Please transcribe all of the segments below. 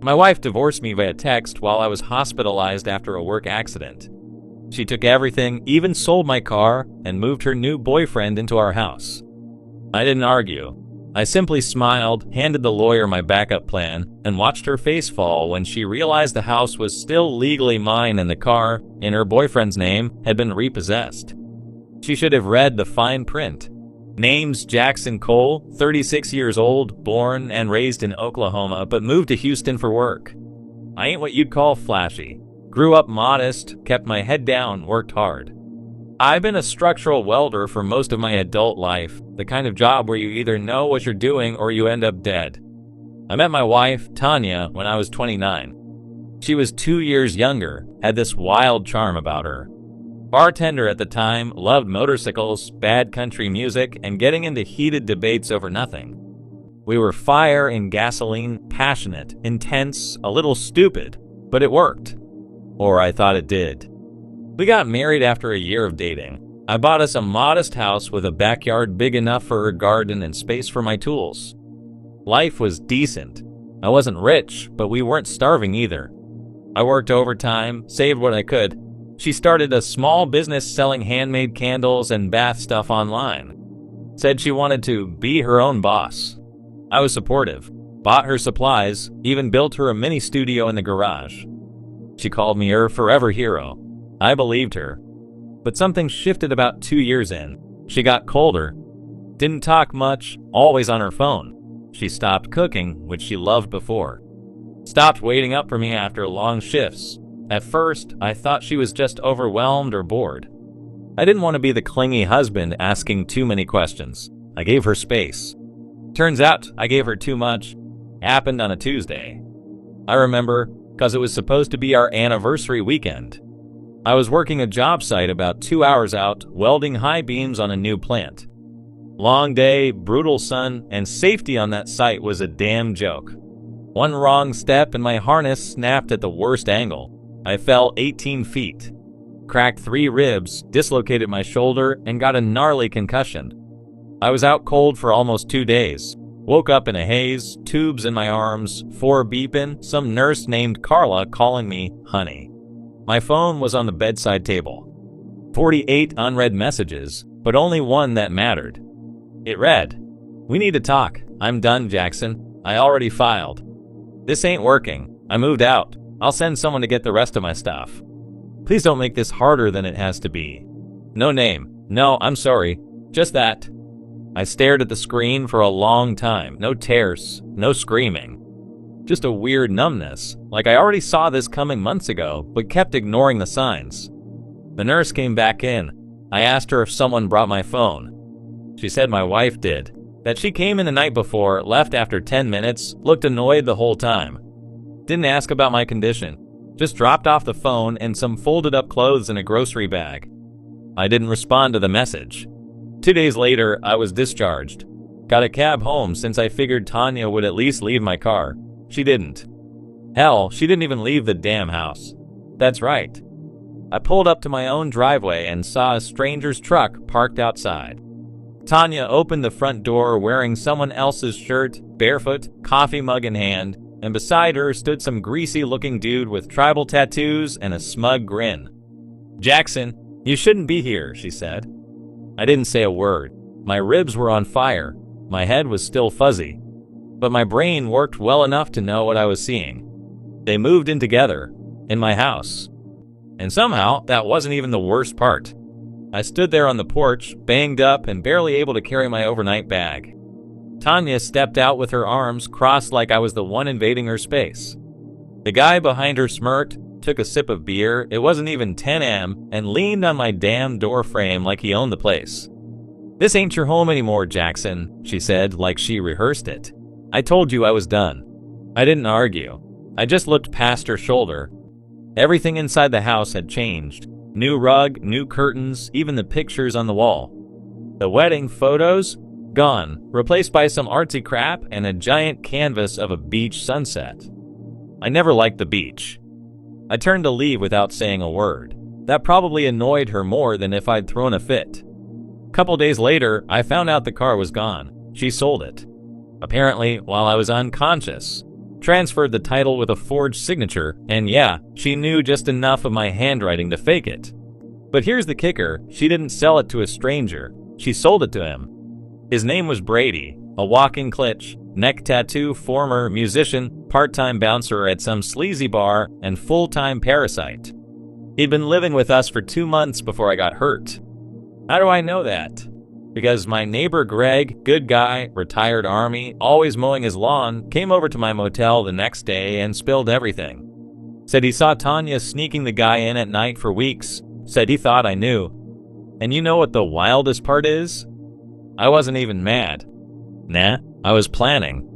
My wife divorced me via text while I was hospitalized after a work accident. She took everything, even sold my car, and moved her new boyfriend into our house. I didn't argue. I simply smiled, handed the lawyer my backup plan, and watched her face fall when she realized the house was still legally mine and the car, in her boyfriend's name, had been repossessed. She should have read the fine print. Name's Jackson Cole, 36 years old, born and raised in Oklahoma, but moved to Houston for work. I ain't what you'd call flashy. Grew up modest, kept my head down, worked hard. I've been a structural welder for most of my adult life, the kind of job where you either know what you're doing or you end up dead. I met my wife, Tanya, when I was 29. She was 2 years younger, had this wild charm about her. Bartender at the time, loved motorcycles, bad country music, and getting into heated debates over nothing. We were fire and gasoline, passionate, intense, a little stupid, but it worked. Or I thought it did. We got married after a year of dating. I bought us a modest house with a backyard big enough for her garden and space for my tools. Life was decent. I wasn't rich, but we weren't starving either. I worked overtime, saved what I could. She started a small business selling handmade candles and bath stuff online. Said she wanted to be her own boss. I was supportive, bought her supplies, even built her a mini studio in the garage. She called me her forever hero. I believed her. But something shifted about 2 years in. She got colder. Didn't talk much, always on her phone. She stopped cooking, which she loved before. Stopped waiting up for me after long shifts. At first, I thought she was just overwhelmed or bored. I didn't want to be the clingy husband asking too many questions. I gave her space. Turns out, I gave her too much. Happened on a Tuesday. I remember, because it was supposed to be our anniversary weekend. I was working a job site about 2 hours out, welding high beams on a new plant. Long day, brutal sun, and safety on that site was a damn joke. One wrong step and my harness snapped at the worst angle. I fell 18 feet, cracked 3 ribs, dislocated my shoulder, and got a gnarly concussion. I was out cold for almost 2 days. Woke up in a haze, tubes in my arms, 4 beeping, some nurse named Carla calling me honey. My phone was on the bedside table. 48 unread messages, but only one that mattered. It read, "We need to talk. I'm done, Jackson. I already filed. This ain't working. I moved out. I'll send someone to get the rest of my stuff. Please don't make this harder than it has to be. No name. No, I'm sorry. Just that." I stared at the screen for a long time. No tears, no screaming. Just a weird numbness, like I already saw this coming months ago, but kept ignoring the signs. The nurse came back in. I asked her if someone brought my phone. She said my wife did. That she came in the night before, left after 10 minutes, looked annoyed the whole time. Didn't ask about my condition. Just dropped off the phone and some folded up clothes in a grocery bag. I didn't respond to the message. 2 days later, I was discharged. Got a cab home since I figured Tanya would at least leave my car. She didn't. Hell, she didn't even leave the damn house. That's right. I pulled up to my own driveway and saw a stranger's truck parked outside. Tanya opened the front door wearing someone else's shirt, barefoot, coffee mug in hand, and beside her stood some greasy-looking dude with tribal tattoos and a smug grin. "Jackson, you shouldn't be here," she said. I didn't say a word. My ribs were on fire. My head was still fuzzy. But my brain worked well enough to know what I was seeing. They moved in together, in my house. And somehow, that wasn't even the worst part. I stood there on the porch, banged up and barely able to carry my overnight bag. Tanya stepped out with her arms crossed like I was the one invading her space. The guy behind her smirked, took a sip of beer, it wasn't even 10 a.m., and leaned on my damn door frame like he owned the place. "This ain't your home anymore, Jackson," she said like she rehearsed it. "I told you I was done." I didn't argue. I just looked past her shoulder. Everything inside the house had changed. New rug, new curtains, even the pictures on the wall. The wedding photos? Gone, replaced by some artsy crap and a giant canvas of a beach sunset. I never liked the beach. I turned to leave without saying a word. That probably annoyed her more than if I'd thrown a fit. Couple days later, I found out the car was gone. She sold it. Apparently, while I was unconscious. transferred the title with a forged signature, and yeah, she knew just enough of my handwriting to fake it. But here's the kicker, she didn't sell it to a stranger, she sold it to him. His name was Brady, a walking klitsch, neck tattoo, former musician, part-time bouncer at some sleazy bar, and full-time parasite. He'd been living with us for 2 months before I got hurt. How do I know that? Because my neighbor Greg, good guy, retired army, always mowing his lawn, came over to my motel the next day and spilled everything. Said he saw Tanya sneaking the guy in at night for weeks. Said he thought I knew. And you know what the wildest part is? I wasn't even mad. Nah, I was planning.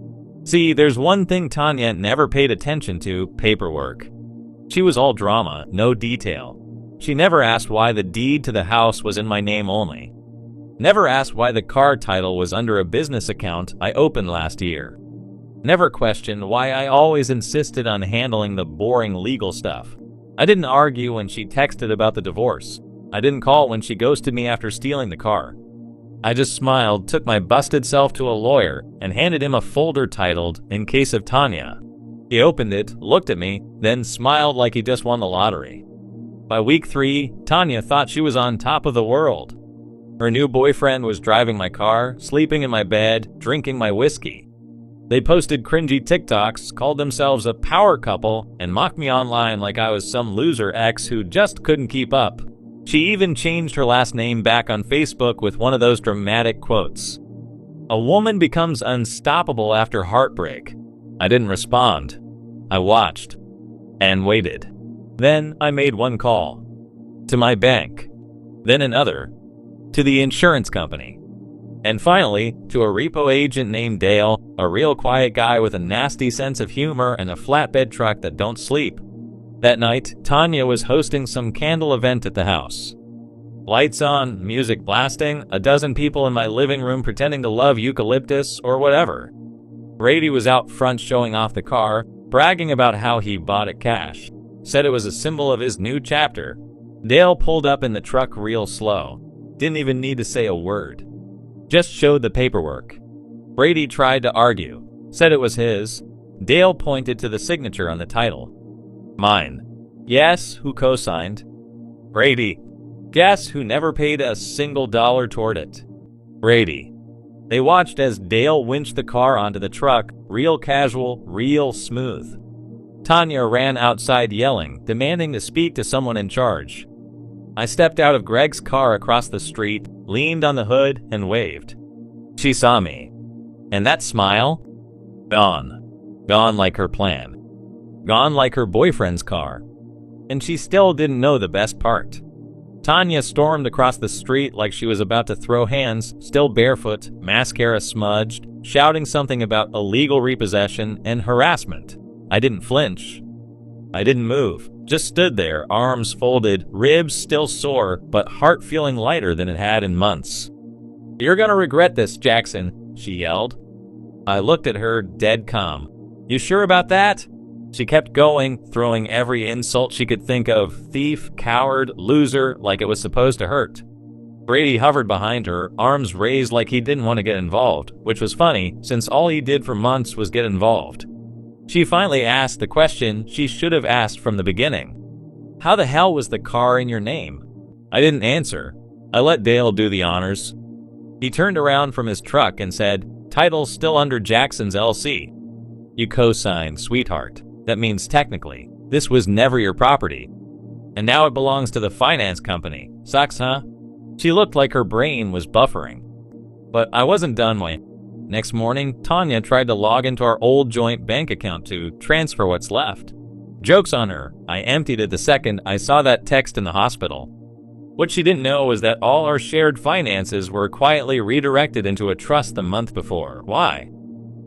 See, there's one thing Tanya never paid attention to, paperwork. She was all drama, no detail. She never asked why the deed to the house was in my name only. Never asked why the car title was under a business account I opened last year. Never questioned why I always insisted on handling the boring legal stuff. I didn't argue when she texted about the divorce. I didn't call when she ghosted me after stealing the car. I just smiled, took my busted self to a lawyer, and handed him a folder titled, "In Case of Tanya." He opened it, looked at me, then smiled like he just won the lottery. By week 3, Tanya thought she was on top of the world. Her new boyfriend was driving my car, sleeping in my bed, drinking my whiskey. They posted cringy TikToks, called themselves a power couple, and mocked me online like I was some loser ex who just couldn't keep up. She even changed her last name back on Facebook with one of those dramatic quotes. A woman becomes unstoppable after heartbreak. I didn't respond. I watched. And waited. Then I made one call. To my bank. Then another. To the insurance company. And finally, to a repo agent named Dale, a real quiet guy with a nasty sense of humor and a flatbed truck that don't sleep. That night, Tanya was hosting some candle event at the house. Lights on, music blasting, a dozen people in my living room pretending to love eucalyptus or whatever. Brady was out front showing off the car, bragging about how he bought it cash. Said it was a symbol of his new chapter. Dale pulled up in the truck real slow. Didn't even need to say a word. Just showed the paperwork. Brady tried to argue. Said it was his. Dale pointed to the signature on the title. Mine. Yes, who co-signed? Brady. Guess who never paid a single dollar toward it? Brady. They watched as Dale winched the car onto the truck, real casual, real smooth. Tanya ran outside yelling, demanding to speak to someone in charge. I stepped out of Greg's car across the street, leaned on the hood, and waved. She saw me. And that smile? Gone. Gone like her plan. Gone like her boyfriend's car. And she still didn't know the best part. Tanya stormed across the street like she was about to throw hands, still barefoot, mascara smudged, shouting something about illegal repossession and harassment. I didn't flinch. I didn't move, just stood there, arms folded, ribs still sore, but heart feeling lighter than it had in months. "You're gonna regret this, Jackson," she yelled. I looked at her, dead calm. "You sure about that?" She kept going, throwing every insult she could think of, thief, coward, loser, like it was supposed to hurt. Brady hovered behind her, arms raised like he didn't want to get involved, which was funny, since all he did for months was get involved. She finally asked the question she should have asked from the beginning. "How the hell was the car in your name?" I didn't answer. I let Dale do the honors. He turned around from his truck and said, "Title's still under Jackson's LC. You co-signed, sweetheart. That means technically, this was never your property. And now it belongs to the finance company. Sucks, huh?" She looked like her brain was buffering. But I wasn't done with. Next morning, Tanya tried to log into our old joint bank account to transfer what's left. Joke's on her. I emptied it the second I saw that text in the hospital. What she didn't know was that all our shared finances were quietly redirected into a trust the month before. Why?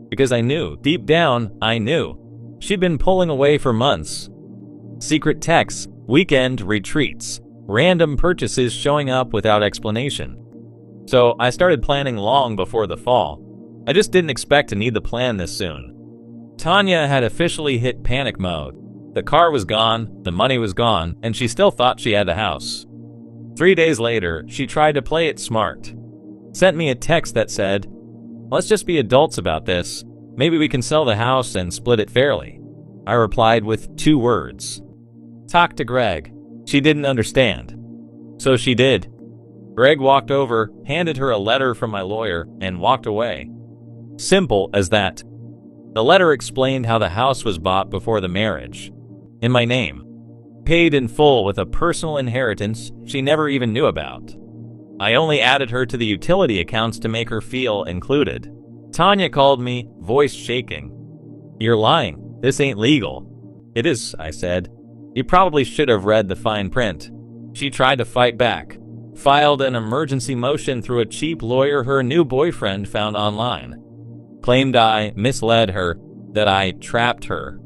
Because I knew, deep down, I knew. She'd been pulling away for months. Secret texts, weekend retreats, random purchases showing up without explanation. So I started planning long before the fall. I just didn't expect to need the plan this soon. Tanya had officially hit panic mode. The car was gone, the money was gone, and she still thought she had the house. 3 days later, she tried to play it smart. Sent me a text that said, "Let's just be adults about this. Maybe we can sell the house and split it fairly. I replied with 2 words. Talk to Greg. She didn't understand. So she did. Greg walked over, handed her a letter from my lawyer, and walked away. Simple as that. The letter explained how the house was bought before the marriage, in my name, paid in full with a personal inheritance she never even knew about. I only added her to the utility accounts to make her feel included. Tanya called me, voice shaking. You're lying. This ain't legal. It is, I said. You probably should have read the fine print. She tried to fight back, filed an emergency motion through a cheap lawyer her new boyfriend found online. Claimed I misled her, that I trapped her.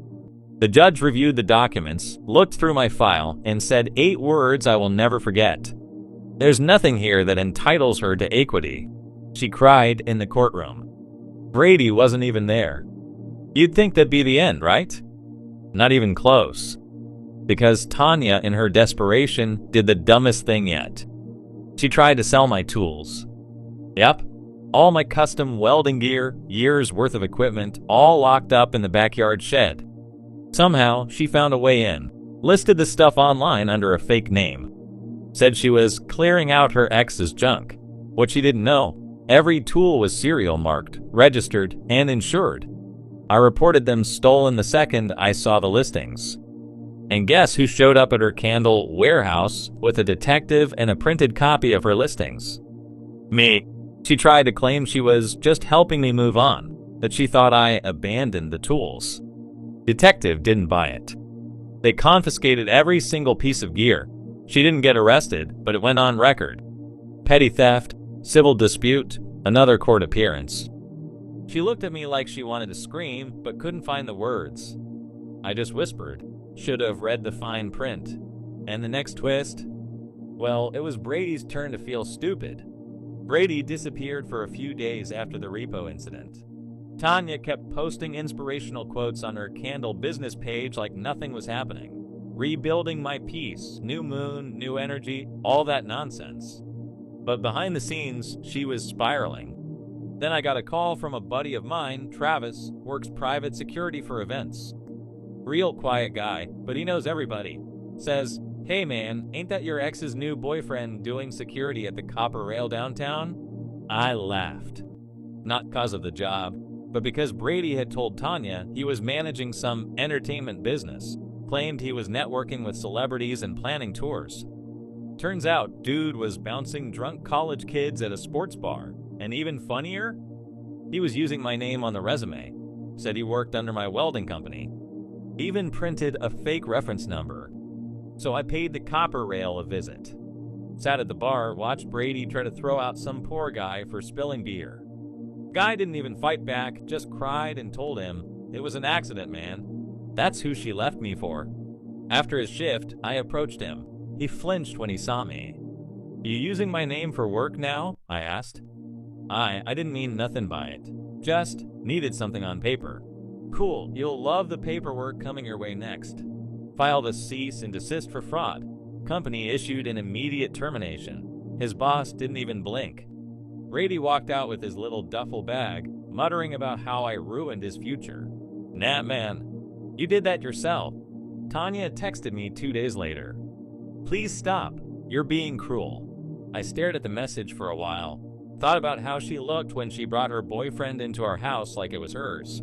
The judge reviewed the documents, looked through my file, and said 8 words I will never forget. There's nothing here that entitles her to equity. She cried in the courtroom. Brady wasn't even there. You'd think that'd be the end, right? Not even close. Because Tanya, in her desperation, did the dumbest thing yet. She tried to sell my tools. Yep. All my custom welding gear, years worth of equipment, all locked up in the backyard shed. Somehow, she found a way in, listed the stuff online under a fake name. Said she was clearing out her ex's junk. What she didn't know, every tool was serial marked, registered, and insured. I reported them stolen the second I saw the listings. And guess who showed up at her candle warehouse with a detective and a printed copy of her listings? Me. She tried to claim she was just helping me move on, that she thought I abandoned the tools. Detective didn't buy it. They confiscated every single piece of gear. She didn't get arrested, but it went on record. Petty theft, civil dispute, another court appearance. She looked at me like she wanted to scream, but couldn't find the words. I just whispered, should have read the fine print. And the next twist? Well, it was Brady's turn to feel stupid. Brady disappeared for a few days after the repo incident. Tanya kept posting inspirational quotes on her candle business page like nothing was happening. Rebuilding my peace, new moon, new energy, all that nonsense. But behind the scenes, she was spiraling. Then I got a call from a buddy of mine, Travis, works private security for events. Real quiet guy, but he knows everybody. Says, hey man, ain't that your ex's new boyfriend doing security at the Copper Rail downtown? I laughed. Not because of the job, but because Brady had told Tanya he was managing some entertainment business, claimed he was networking with celebrities and planning tours. Turns out, dude was bouncing drunk college kids at a sports bar, and even funnier, he was using my name on the resume, said he worked under my welding company, even printed a fake reference number. So I paid the Copper Rail a visit. Sat at the bar, watched Brady try to throw out some poor guy for spilling beer. Guy didn't even fight back, just cried and told him, it was an accident, man. That's who she left me for. After his shift, I approached him. He flinched when he saw me. You using my name for work now? I asked. I didn't mean nothing by it. Just needed something on paper. Cool, you'll love the paperwork coming your way next. Filed a cease and desist for fraud. Company issued an immediate termination. His boss didn't even blink. Brady walked out with his little duffel bag, muttering about how I ruined his future. Nah, man. You did that yourself. Tanya texted me 2 days later. Please stop. You're being cruel. I stared at the message for a while. Thought about how she looked when she brought her boyfriend into our house like it was hers.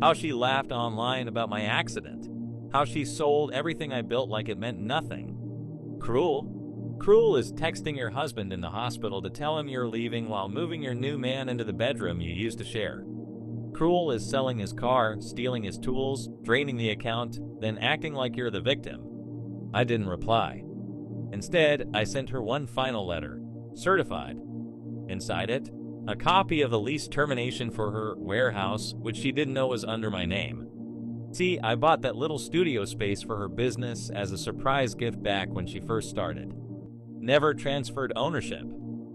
How she laughed online about my accident. How she sold everything I built like it meant nothing. Cruel? Cruel is texting your husband in the hospital to tell him you're leaving while moving your new man into the bedroom you used to share. Cruel is selling his car, stealing his tools, draining the account, then acting like you're the victim. I didn't reply. Instead, I sent her one final letter, certified. Inside it, a copy of the lease termination for her warehouse, which she didn't know was under my name. See, I bought that little studio space for her business as a surprise gift back when she first started. Never transferred ownership.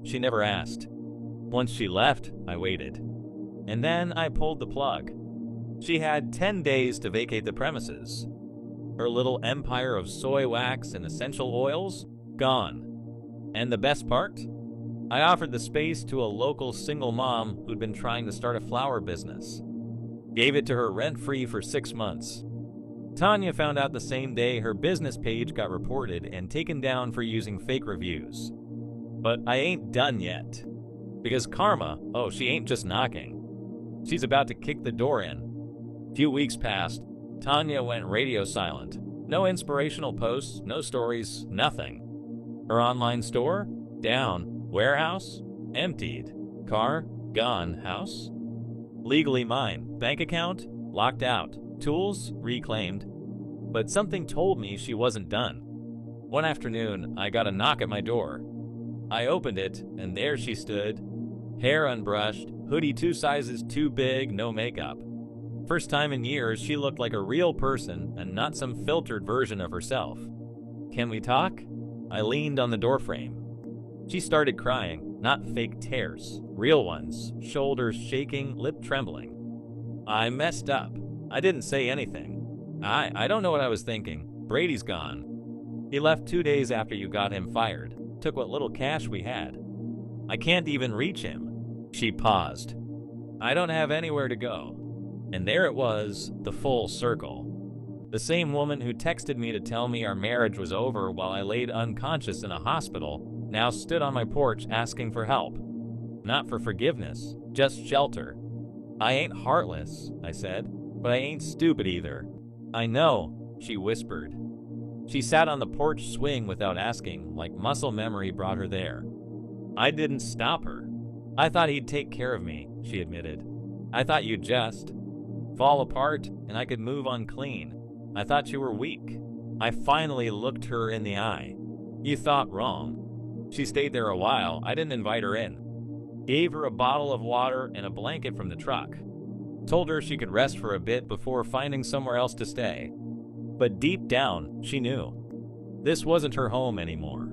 She never asked. Once she left, I waited. And then I pulled the plug. She had 10 days to vacate the premises. Her little empire of soy wax and essential oils, gone. And the best part? I offered the space to a local single mom who'd been trying to start a flower business. Gave it to her rent-free for 6 months. Tanya found out the same day her business page got reported and taken down for using fake reviews. But I ain't done yet. Because karma, oh, she ain't just knocking. She's about to kick the door in. Few weeks passed. Tanya went radio silent. No inspirational posts, no stories, nothing. Her online store? Down. Warehouse? Emptied. Car? Gone. House? Legally mine. Bank account? Locked out. Tools? Reclaimed. But something told me she wasn't done. One afternoon, I got a knock at my door. I opened it, and there she stood. Hair unbrushed, hoodie 2 sizes too big, no makeup. First time in years, she looked like a real person and not some filtered version of herself. Can we talk? I leaned on the doorframe. She started crying, not fake tears, real ones, shoulders shaking, lip trembling. I messed up. I didn't say anything. I don't know what I was thinking. Brady's gone. He left 2 days after you got him fired. Took what little cash we had. I can't even reach him. She paused. I don't have anywhere to go. And there it was, the full circle. The same woman who texted me to tell me our marriage was over while I laid unconscious in a hospital now stood on my porch asking for help. Not for forgiveness, just shelter. I ain't heartless, I said, but I ain't stupid either. I know, she whispered. She sat on the porch swing without asking, like muscle memory brought her there. I didn't stop her. I thought he'd take care of me, she admitted. I thought you'd just fall apart and I could move on clean. I thought you were weak. I finally looked her in the eye. You thought wrong. She stayed there a while. I didn't invite her in. Gave her a bottle of water and a blanket from the truck. Told her she could rest for a bit before finding somewhere else to stay. But deep down, she knew. This wasn't her home anymore.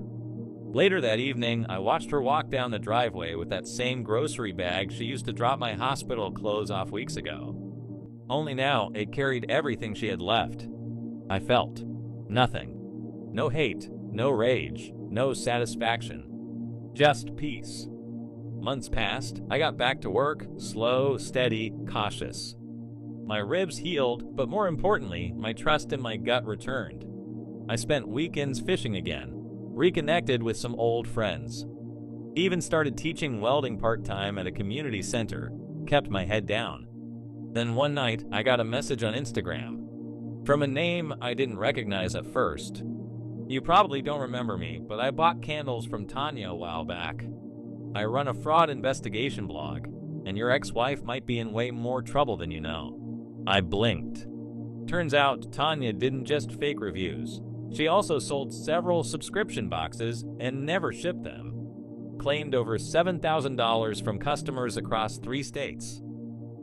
Later that evening, I watched her walk down the driveway with that same grocery bag she used to drop my hospital clothes off weeks ago. Only now, it carried everything she had left. I felt nothing. No hate, no rage, no satisfaction. Just peace. Months passed. I got back to work, slow, steady, cautious. My ribs healed, but more importantly, my trust in my gut returned. I spent weekends fishing again, reconnected with some old friends. Even started teaching welding part-time at a community center, kept my head down. Then one night, I got a message on Instagram from a name I didn't recognize at first. You probably don't remember me, but I bought candles from Tanya a while back. I run a fraud investigation blog, and your ex-wife might be in way more trouble than you know. I blinked. Turns out, Tanya didn't just fake reviews. She also sold several subscription boxes and never shipped them. Claimed over $7,000 from customers across 3 states.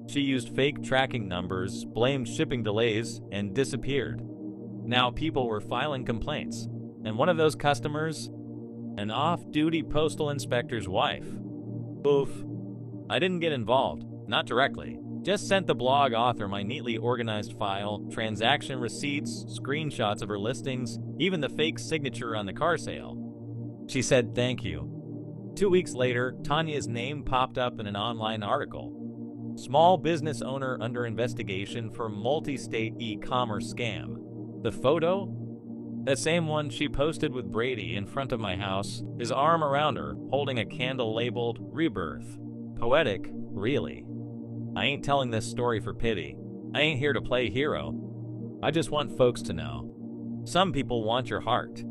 She used fake tracking numbers, blamed shipping delays, and disappeared. Now people were filing complaints, and one of those customers, an off-duty postal inspector's wife. Oof. I didn't get involved, not directly. Just sent the blog author my neatly organized file, transaction receipts, screenshots of her listings, even the fake signature on the car sale. She said thank you. 2 weeks later, Tanya's name popped up in an online article. Small business owner under investigation for multi-state e-commerce scam. The photo? That same one she posted with Brady in front of my house, his arm around her, holding a candle labeled Rebirth. Poetic, really. I ain't telling this story for pity. I ain't here to play hero. I just want folks to know. Some people want your heart.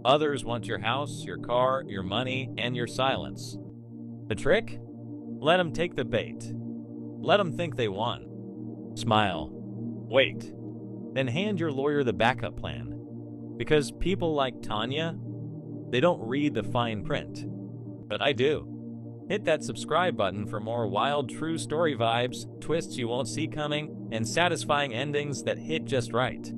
Others want your house, your car, your money, and your silence. The trick? Let them take the bait. Let them think they won. Smile. Wait. Then hand your lawyer the backup plan. Because people like Tanya, they don't read the fine print. But I do. Hit that subscribe button for more wild true story vibes, twists you won't see coming, and satisfying endings that hit just right.